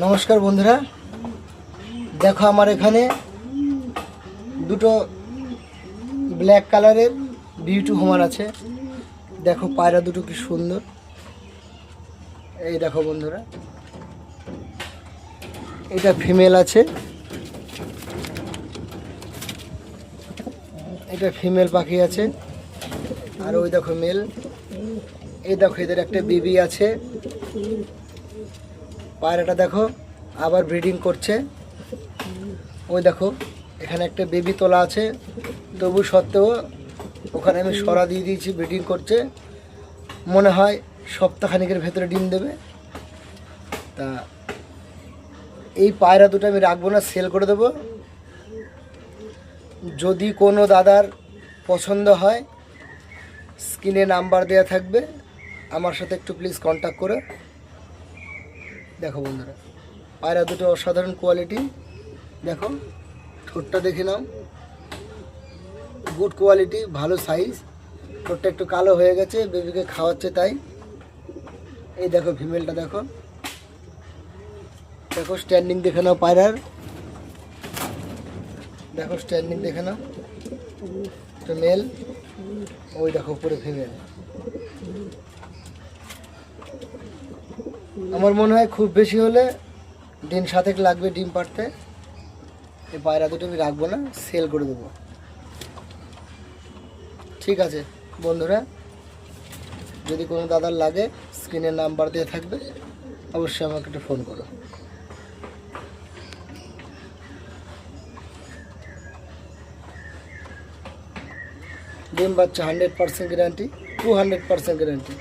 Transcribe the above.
নমস্কার বন্ধুরা, দেখো আমার এখানে দুটো ব্ল্যাক কালারের বিউটি হোমার আছে। দেখো পায়রা দুটো কি সুন্দর। এই দেখো বন্ধুরা, এটা ফিমেল আছে, এটা ফিমেল পাখি আছে, আর ওই দেখো মেল। এই দেখো এদের একটা বেবি আছে। পায়রাটা দেখো আবার ব্রিডিং করছে। ওই দেখো এখানে একটা বেবি তোলা আছে, তবু সত্ত্বেও ওখানে আমি সরা দিয়ে দিয়েছি, ব্রিডিং করছে। মনে হয় সপ্তাহখানিকের ভেতরে ডিম দেবে। তা এই পায়রা দুটো আমি রাখবো না, সেল করে দেবো। যদি কোনো দাদার পছন্দ হয়, স্ক্রিনে নাম্বার দেওয়া থাকবে, আমার সাথে একটু প্লিজ কন্ট্যাক্ট করে। দেখো বন্ধুরা, পায়রা দুটো অসাধারণ কোয়ালিটি। দেখো ঠোঁটটা দেখে নাও, গুড কোয়ালিটি, ভালো সাইজ। ঠোঁটটা একটু কালো হয়ে গেছে, বেবিকে খাওয়াচ্ছে তাই। এই দেখো ফিমেলটা দেখো, দেখো স্ট্যান্ডিং দেখে নাও পায়রার। দেখো স্ট্যান্ডিং দেখে নাও, এটা মেল। ওই দেখো পুরো ফিমেল। আমার মনে হয় খুব বেশি হলে দিন 7 লাগবে ডিম পাড়তে। এই পায়রা দুটো আমি রাখবো না, সেল করে দেবো। ঠিক আছে বন্ধুরা, যদি কোনো দাদার লাগে, স্ক্রিনের নাম্বার দিয়ে থাকবে, অবশ্যই আমাকে একটু ফোন করো। ডিম বাচ্চা 100% গ্যারান্টি, 200% গ্যারান্টি।